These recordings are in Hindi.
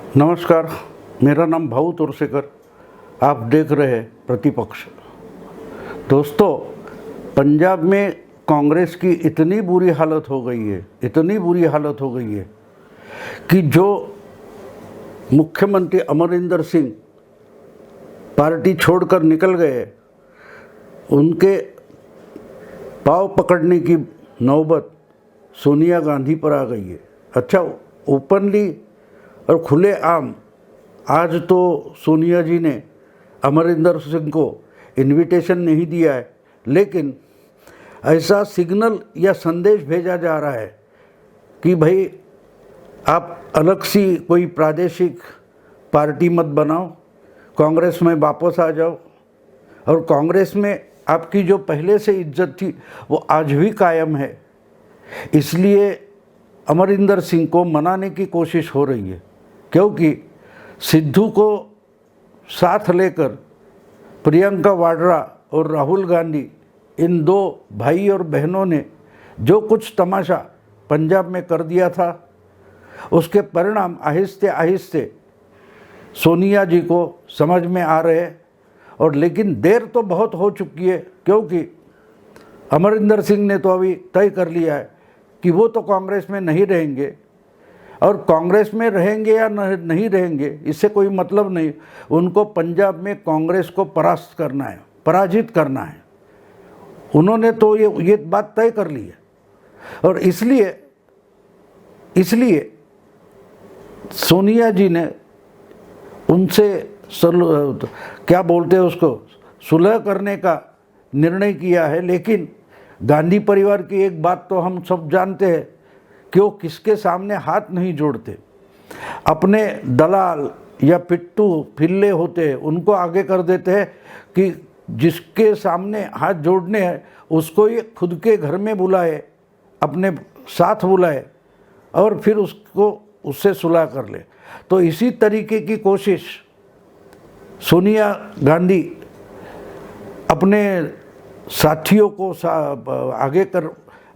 नमस्कार, मेरा नाम भाऊ तोरसेकर। आप देख रहे हैं प्रतिपक्ष। दोस्तों, पंजाब में कांग्रेस की इतनी बुरी हालत हो गई है कि जो मुख्यमंत्री अमरिंदर सिंह पार्टी छोड़कर निकल गए, उनके पाँव पकड़ने की नौबत सोनिया गांधी पर आ गई है। अच्छा, ओपनली और खुलेआम आज तो सोनिया जी ने अमरिंदर सिंह को इनविटेशन नहीं दिया है, लेकिन ऐसा सिग्नल या संदेश भेजा जा रहा है कि भाई आप अलग सी कोई प्रादेशिक पार्टी मत बनाओ, कांग्रेस में वापस आ जाओ। और कांग्रेस में आपकी जो पहले से इज्जत थी वो आज भी कायम है। इसलिए अमरिंदर सिंह को मनाने की कोशिश हो रही है, क्योंकि सिद्धू को साथ लेकर प्रियंका वाड्रा और राहुल गांधी, इन दो भाई और बहनों ने जो कुछ तमाशा पंजाब में कर दिया था, उसके परिणाम आहिस्ते आहिस्ते सोनिया जी को समझ में आ रहे हैं। और लेकिन देर तो बहुत हो चुकी है, क्योंकि अमरिंदर सिंह ने तो अभी तय कर लिया है कि वो तो कांग्रेस में नहीं रहेंगे, और कांग्रेस में रहेंगे या नहीं रहेंगे इससे कोई मतलब नहीं। उनको पंजाब में कांग्रेस को परास्त करना है, पराजित करना है। उन्होंने तो ये बात तय कर ली है। और इसलिए सोनिया जी ने उनसे क्या बोलते हैं उसको, सुलह करने का निर्णय किया है। लेकिन गांधी परिवार की एक बात तो हम सब जानते हैं कि वो किसके सामने हाथ नहीं जोड़ते। अपने दलाल या पिट्टू फिल्ले होते हैं उनको आगे कर देते हैं कि जिसके सामने हाथ जोड़ने हैं उसको ये खुद के घर में बुलाए, अपने साथ बुलाए और फिर उससे सुलह कर ले। तो इसी तरीके की कोशिश सोनिया गांधी अपने साथियों को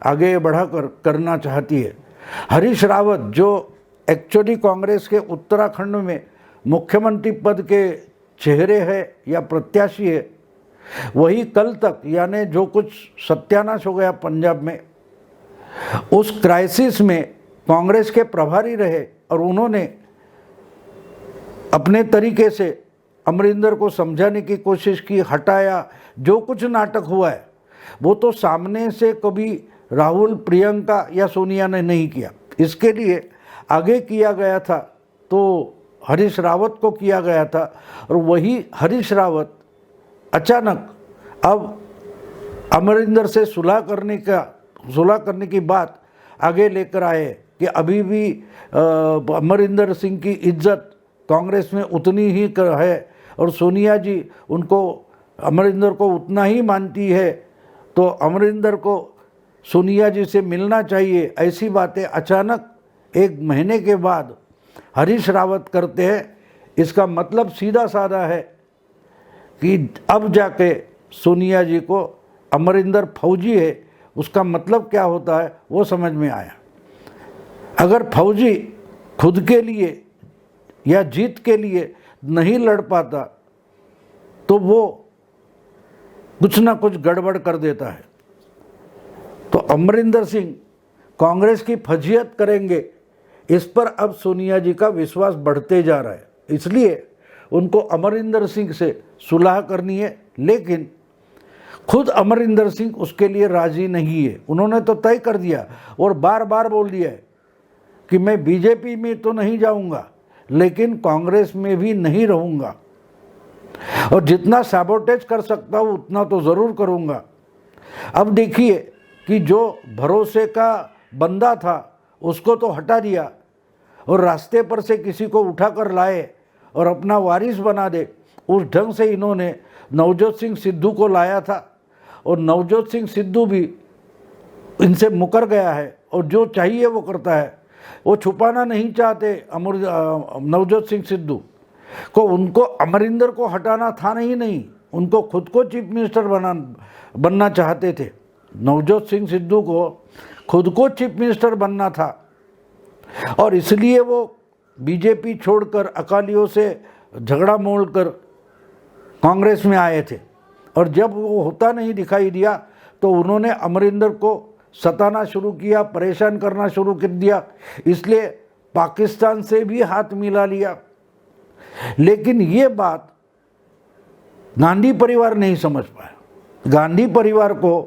आगे बढ़ाकर करना चाहती है। हरीश रावत, जो एक्चुअली कांग्रेस के उत्तराखंड में मुख्यमंत्री पद के चेहरे है या प्रत्याशी है, वही कल तक यानी जो कुछ सत्यानाश हो गया पंजाब में, उस क्राइसिस में कांग्रेस के प्रभारी रहे। और उन्होंने अपने तरीके से अमरिंदर को समझाने की कोशिश की, हटाया। जो कुछ नाटक हुआ है वो तो सामने से कभी राहुल, प्रियंका या सोनिया ने नहीं किया। इसके लिए आगे किया गया था तो हरीश रावत को किया गया था। और वही हरीश रावत अचानक अब अमरिंदर से सुलह करने की बात आगे लेकर आए कि अभी भी अमरिंदर सिंह की इज्जत कांग्रेस में उतनी ही है और सोनिया जी अमरिंदर को उतना ही मानती है, तो अमरिंदर को सोनिया जी से मिलना चाहिए। ऐसी बातें अचानक एक महीने के बाद हरीश रावत करते हैं। इसका मतलब सीधा साधा है कि अब जाके सोनिया जी को अमरिंदर फौजी है, उसका मतलब क्या होता है वो समझ में आया। अगर फौजी खुद के लिए या जीत के लिए नहीं लड़ पाता तो वो कुछ ना कुछ गड़बड़ कर देता है। तो अमरिंदर सिंह कांग्रेस की फजीहत करेंगे, इस पर अब सोनिया जी का विश्वास बढ़ते जा रहा है। इसलिए उनको अमरिंदर सिंह से सुलह करनी है, लेकिन खुद अमरिंदर सिंह उसके लिए राजी नहीं है। उन्होंने तो तय कर दिया और बार बार बोल दिया है कि मैं बीजेपी में तो नहीं जाऊंगा, लेकिन कांग्रेस में भी नहीं रहूंगा, और जितना सैबोटेज कर सकता हूँ उतना तो ज़रूर करूँगा। अब देखिए कि जो भरोसे का बंदा था उसको तो हटा दिया और रास्ते पर से किसी को उठा कर लाए और अपना वारिस बना दे, उस ढंग से इन्होंने नवजोत सिंह सिद्धू को लाया था। और नवजोत सिंह सिद्धू भी इनसे मुकर गया है और जो चाहिए वो करता है। वो छुपाना नहीं चाहते नवजोत सिंह सिद्धू को। उनको अमरिंदर को हटाना था नहीं, उनको खुद को चीफ मिनिस्टर बनना चाहते थे। नवजोत सिंह सिद्धू को खुद को चीफ मिनिस्टर बनना था और इसलिए वो बीजेपी छोड़कर अकालियों से झगड़ा मोड़कर कांग्रेस में आए थे, और जब वो होता नहीं दिखाई दिया तो उन्होंने अमरिंदर को सताना शुरू किया, परेशान करना शुरू कर दिया, इसलिए पाकिस्तान से भी हाथ मिला लिया। लेकिन ये बात गांधी परिवार नहीं समझ पाया। गांधी परिवार को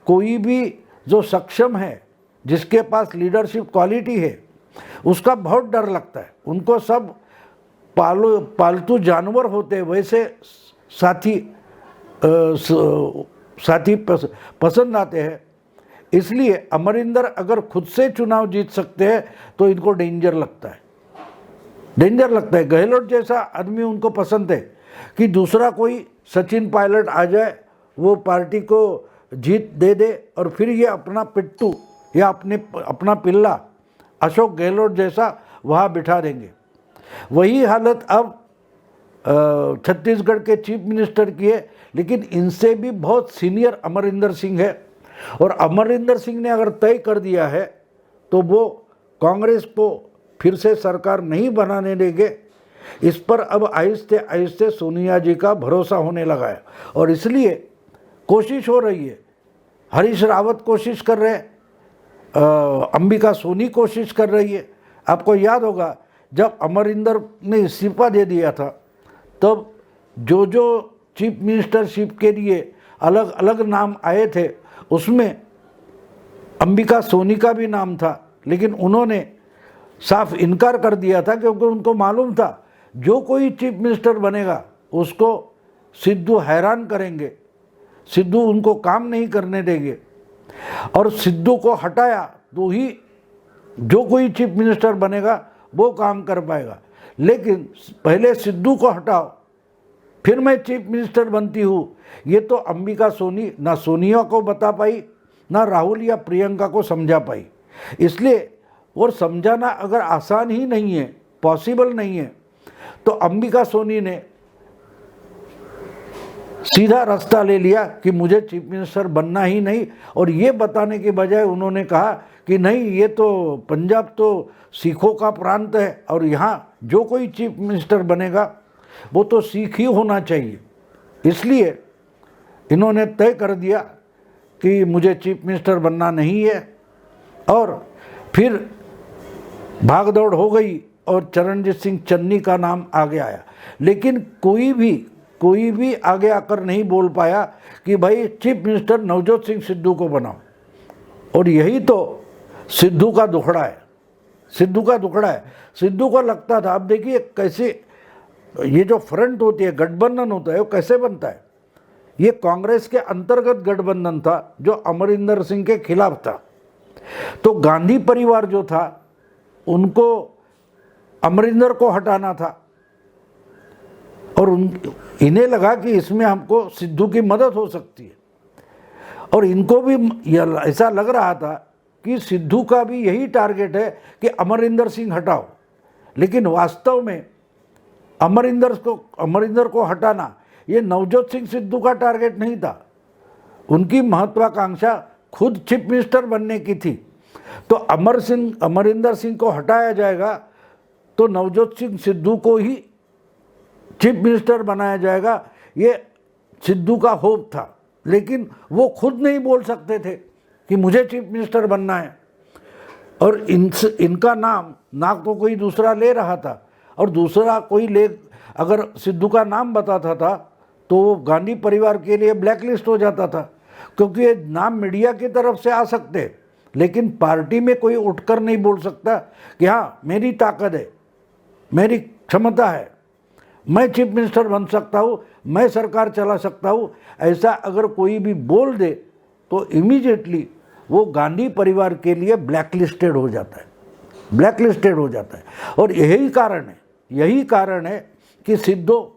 कोई भी जो सक्षम है, जिसके पास लीडरशिप क्वालिटी है, उसका बहुत डर लगता है। उनको सब पालतू जानवर होते वैसे साथी पसंद आते हैं। इसलिए अमरिंदर अगर खुद से चुनाव जीत सकते हैं तो इनको डेंजर लगता है। गहलोत जैसा आदमी उनको पसंद है कि दूसरा कोई सचिन पायलट आ जाए, वो पार्टी को जीत दे दे, और फिर ये अपना पिट्टू या अपना पिल्ला अशोक गहलोत जैसा वहाँ बिठा देंगे। वही हालत अब छत्तीसगढ़ के चीफ मिनिस्टर की है, लेकिन इनसे भी बहुत सीनियर अमरिंदर सिंह है। और अमरिंदर सिंह ने अगर तय कर दिया है तो वो कांग्रेस को फिर से सरकार नहीं बनाने देंगे। इस पर अब आहिस्ते आहिस्ते सोनिया जी का भरोसा होने लगा है, और इसलिए कोशिश हो रही है। हरीश रावत कोशिश कर रहे हैं, अंबिका सोनी कोशिश कर रही है। आपको याद होगा जब अमरिंदर ने इस्तीफा दे दिया था, तब जो चीफ मिनिस्टरशिप के लिए अलग अलग नाम आए थे, उसमें अंबिका सोनी का भी नाम था, लेकिन उन्होंने साफ इनकार कर दिया था, क्योंकि उनको मालूम था जो कोई चीफ मिनिस्टर बनेगा उसको सिद्धू हैरान करेंगे, सिद्धू उनको काम नहीं करने देंगे, और सिद्धू को हटाया तो ही जो कोई चीफ मिनिस्टर बनेगा वो काम कर पाएगा। लेकिन पहले सिद्धू को हटाओ फिर मैं चीफ मिनिस्टर बनती हूँ, ये तो अंबिका सोनी ना सोनिया को बता पाई, ना राहुल या प्रियंका को समझा पाई। इसलिए और समझाना अगर आसान ही नहीं है, पॉसिबल नहीं है, तो अंबिका सोनी ने सीधा रास्ता ले लिया कि मुझे चीफ मिनिस्टर बनना ही नहीं, और ये बताने के बजाय उन्होंने कहा कि नहीं, ये तो पंजाब तो सिखों का प्रांत है, और यहाँ जो कोई चीफ मिनिस्टर बनेगा वो तो सिख ही होना चाहिए। इसलिए इन्होंने तय कर दिया कि मुझे चीफ मिनिस्टर बनना नहीं है, और फिर भागदौड़ हो गई और चरणजीत सिंह चन्नी का नाम आगे आया। लेकिन कोई भी आगे आकर नहीं बोल पाया कि भाई चीफ मिनिस्टर नवजोत सिंह सिद्धू को बनाओ, और यही तो सिद्धू का दुखड़ा है। सिद्धू को लगता था, अब देखिए कैसे ये जो फ्रंट होती है, गठबंधन होता है, वो कैसे बनता है। ये कांग्रेस के अंतर्गत गठबंधन था जो अमरिंदर सिंह के खिलाफ था। तो गांधी परिवार जो था उनको अमरिंदर को हटाना था, और इन्हें लगा कि इसमें हमको सिद्धू की मदद हो सकती है, और इनको भी ऐसा लग रहा था कि सिद्धू का भी यही टारगेट है कि अमरिंदर सिंह हटाओ। लेकिन वास्तव में अमरिंदर को हटाना ये नवजोत सिंह सिद्धू का टारगेट नहीं था। उनकी महत्वाकांक्षा खुद चीफ मिनिस्टर बनने की थी। तो अमरिंदर सिंह को हटाया जाएगा तो नवजोत सिंह सिद्धू को ही चीफ मिनिस्टर बनाया जाएगा, ये सिद्धू का होप था। लेकिन वो खुद नहीं बोल सकते थे कि मुझे चीफ मिनिस्टर बनना है, और इनका नाम ना तो कोई दूसरा ले रहा था, और दूसरा कोई अगर सिद्धू का नाम बताता था तो वो गांधी परिवार के लिए ब्लैकलिस्ट हो जाता था, क्योंकि ये नाम मीडिया की तरफ से आ सकते, लेकिन पार्टी में कोई उठकर नहीं बोल सकता कि हाँ मेरी ताकत है, मेरी क्षमता है, मैं चीफ मिनिस्टर बन सकता हूँ, मैं सरकार चला सकता हूँ। ऐसा अगर कोई भी बोल दे तो इमीडिएटली वो गांधी परिवार के लिए ब्लैकलिस्टेड हो जाता है। और यही कारण है कि सिद्धू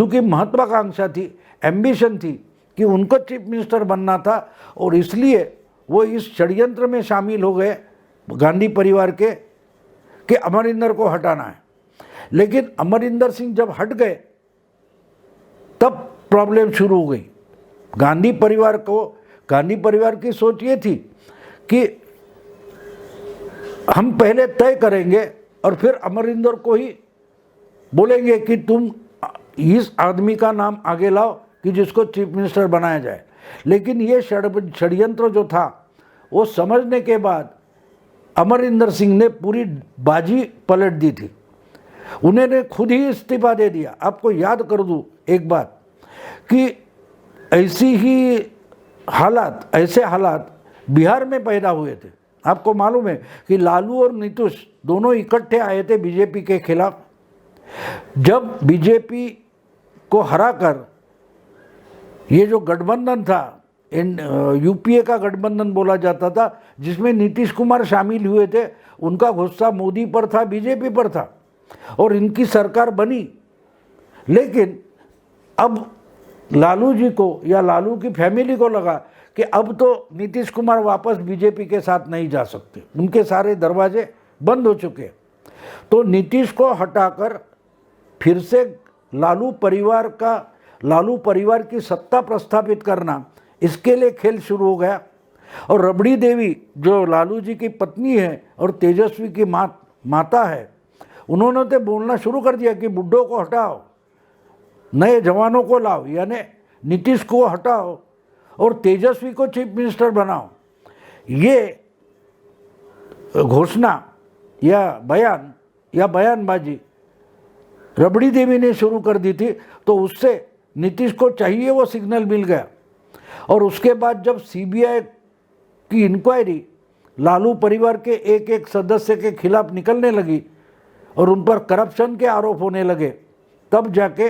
की महत्वाकांक्षा थी, एम्बिशन थी कि उनको चीफ मिनिस्टर बनना था, और इसलिए वो इस षड्यंत्र में शामिल हो गए गांधी परिवार के कि अमरिंदर को हटाना है। लेकिन अमरिंदर सिंह जब हट गए तब प्रॉब्लम शुरू हो गई। गांधी परिवार की सोच ये थी कि हम पहले तय करेंगे और फिर अमरिंदर को ही बोलेंगे कि तुम इस आदमी का नाम आगे लाओ कि जिसको चीफ मिनिस्टर बनाया जाए। लेकिन ये षड्यंत्र जो था वो समझने के बाद अमरिंदर सिंह ने पूरी बाजी पलट दी थी। उन्होंने खुद ही इस्तीफा दे दिया। आपको याद कर दूं एक बात कि ऐसे हालात बिहार में पैदा हुए थे। आपको मालूम है कि लालू और नीतीश दोनों इकट्ठे आए थे बीजेपी के खिलाफ। जब बीजेपी को हराकर ये जो गठबंधन था, यूपीए का गठबंधन बोला जाता था, जिसमें नीतीश कुमार शामिल हुए थे, उनका गुस्सा मोदी पर था, बीजेपी पर था और इनकी सरकार बनी। लेकिन अब लालू जी को या लालू की फैमिली को लगा कि अब तो नीतीश कुमार वापस बीजेपी के साथ नहीं जा सकते, उनके सारे दरवाजे बंद हो चुके। तो नीतीश को हटाकर फिर से लालू परिवार की सत्ता प्रस्थापित करना, इसके लिए खेल शुरू हो गया। और रबड़ी देवी जो लालू जी की पत्नी है और तेजस्वी की माता है, उन्होंने तो बोलना शुरू कर दिया कि बुड्ढों को हटाओ, नए जवानों को लाओ, यानी नीतीश को हटाओ और तेजस्वी को चीफ मिनिस्टर बनाओ। ये घोषणा या बयानबाजी रबड़ी देवी ने शुरू कर दी थी। तो उससे नीतीश को चाहिए वो सिग्नल मिल गया। और उसके बाद जब सीबीआई की इंक्वायरी लालू परिवार के एक एक सदस्य के खिलाफ निकलने लगी और उन पर करप्शन के आरोप होने लगे, तब जाके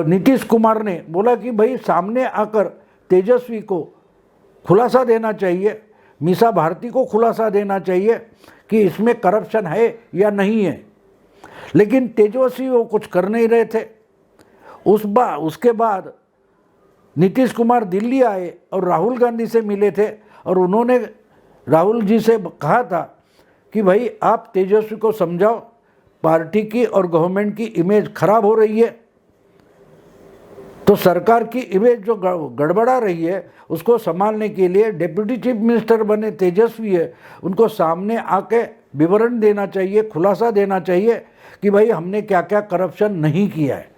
नीतीश कुमार ने बोला कि भाई सामने आकर तेजस्वी को खुलासा देना चाहिए, मीसा भारती को खुलासा देना चाहिए कि इसमें करप्शन है या नहीं है। लेकिन तेजस्वी वो कुछ कर नहीं रहे थे। उसके बाद नीतीश कुमार दिल्ली आए और राहुल गांधी से मिले थे और उन्होंने राहुल जी से कहा था कि भाई आप तेजस्वी को समझाओ, पार्टी की और गवर्नमेंट की इमेज खराब हो रही है। तो सरकार की इमेज जो गड़बड़ा रही है उसको संभालने के लिए डिप्टी चीफ मिनिस्टर बने तेजस्वी है, उनको सामने आके विवरण देना चाहिए, खुलासा देना चाहिए कि भाई हमने क्या क्या करप्शन नहीं किया है।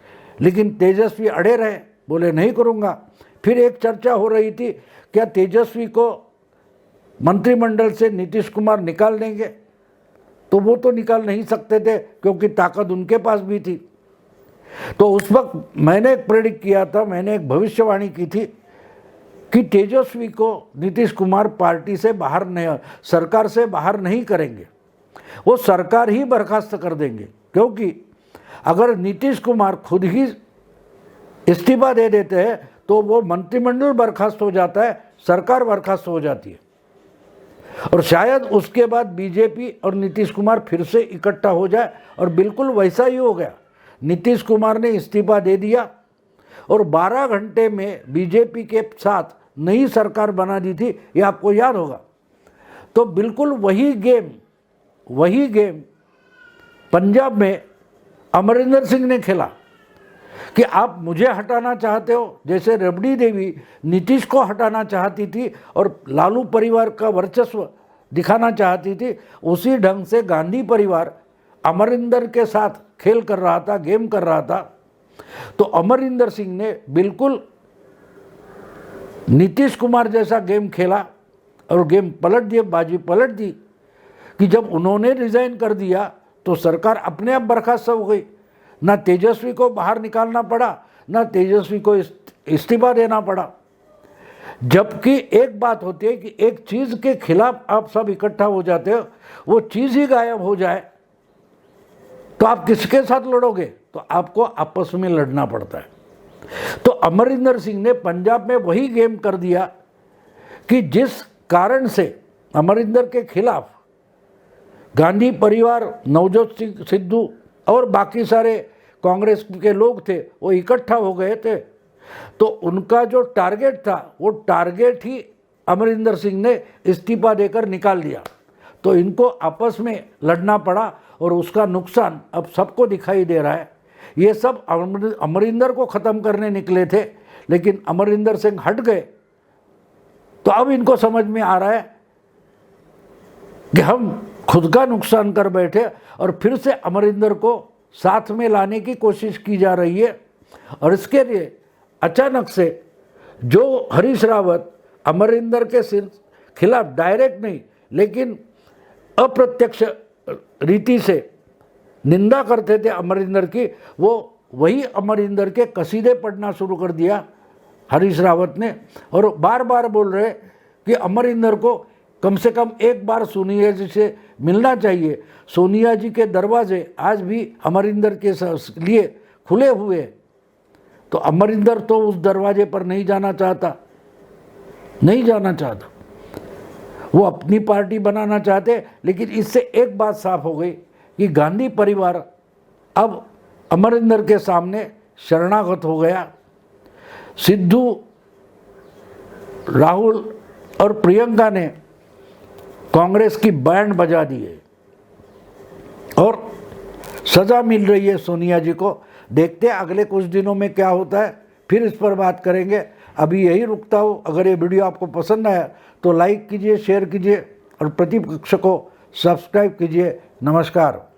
लेकिन तेजस्वी अड़े रहे, बोले नहीं करूँगा। फिर एक चर्चा हो रही थी क्या तेजस्वी को मंत्रिमंडल से नीतीश कुमार निकाल देंगे, तो वो तो निकाल नहीं सकते थे क्योंकि ताकत उनके पास भी थी। तो उस वक्त मैंने एक प्रेडिक्ट किया था, मैंने एक भविष्यवाणी की थी कि तेजस्वी को नीतीश कुमार पार्टी से बाहर नहीं, सरकार से बाहर नहीं करेंगे, वो सरकार ही बर्खास्त कर देंगे। क्योंकि अगर नीतीश कुमार खुद ही इस्तीफा दे देते हैं तो वो मंत्रिमंडल बर्खास्त हो जाता है, सरकार बर्खास्त हो जाती है और शायद उसके बाद बीजेपी और नीतीश कुमार फिर से इकट्ठा हो जाए। और बिल्कुल वैसा ही हो गया। नीतीश कुमार ने इस्तीफा दे दिया और 12 घंटे में बीजेपी के साथ नई सरकार बना दी थी, ये आपको याद होगा। तो बिल्कुल वही गेम पंजाब में अमरिंदर सिंह ने खेला कि आप मुझे हटाना चाहते हो, जैसे रबड़ी देवी नीतीश को हटाना चाहती थी और लालू परिवार का वर्चस्व दिखाना चाहती थी, उसी ढंग से गांधी परिवार अमरिंदर के साथ खेल कर रहा था, गेम कर रहा था। तो अमरिंदर सिंह ने बिल्कुल नीतीश कुमार जैसा गेम खेला और गेम पलट दिया, बाजी पलट दी कि जब उन्होंने रिजाइन कर दिया तो सरकार अपने आप बर्खास्त हो गई। ना तेजस्वी को बाहर निकालना पड़ा, ना तेजस्वी को इस्तीफा देना पड़ा। जबकि एक बात होती है कि एक चीज़ के खिलाफ आप सब इकट्ठा हो जाते हो, वो चीज़ ही गायब हो जाए तो आप किसके साथ लड़ोगे? तो आपको आपस में लड़ना पड़ता है। तो अमरिंदर सिंह ने पंजाब में वही गेम कर दिया कि जिस कारण से अमरिंदर के खिलाफ गांधी परिवार, नवजोत सिंह सिद्धू और बाकी सारे कांग्रेस के लोग थे, वो इकट्ठा हो गए थे। तो उनका जो टारगेट था वो टारगेट ही अमरिंदर सिंह ने इस्तीफा देकर निकाल दिया। तो इनको आपस में लड़ना पड़ा और उसका नुकसान अब सबको दिखाई दे रहा है। ये सब अमरिंदर को ख़त्म करने निकले थे, लेकिन अमरिंदर सिंह हट गए। तो अब इनको समझ में आ रहा है कि हम खुद का नुकसान कर बैठे और फिर से अमरिंदर को साथ में लाने की कोशिश की जा रही है। और इसके लिए अचानक से जो हरीश रावत अमरिंदर के खिलाफ डायरेक्ट नहीं लेकिन अप्रत्यक्ष रीति से निंदा करते थे अमरिंदर की, वो वही अमरिंदर के कसीदे पढ़ना शुरू कर दिया हरीश रावत ने, और बार बार बोल रहे कि अमरिंदर को कम से कम एक बार सोनिया जी से मिलना चाहिए। सोनिया जी के दरवाजे आज भी अमरिंदर के लिए खुले हुए हैं। तो अमरिंदर तो उस दरवाजे पर नहीं जाना चाहता, नहीं जाना चाहता, वो अपनी पार्टी बनाना चाहते। लेकिन इससे एक बात साफ हो गई कि गांधी परिवार अब अमरिंदर के सामने शरणागत हो गया। सिद्धू, राहुल और प्रियंका ने कांग्रेस की बैंड बजा दी है और सजा मिल रही है सोनिया जी को। देखते हैं अगले कुछ दिनों में क्या होता है, फिर इस पर बात करेंगे। अभी यही रुकता हूँ। अगर ये वीडियो आपको पसंद आया तो लाइक कीजिए, शेयर कीजिए और प्रतिपक्ष को सब्सक्राइब कीजिए। नमस्कार।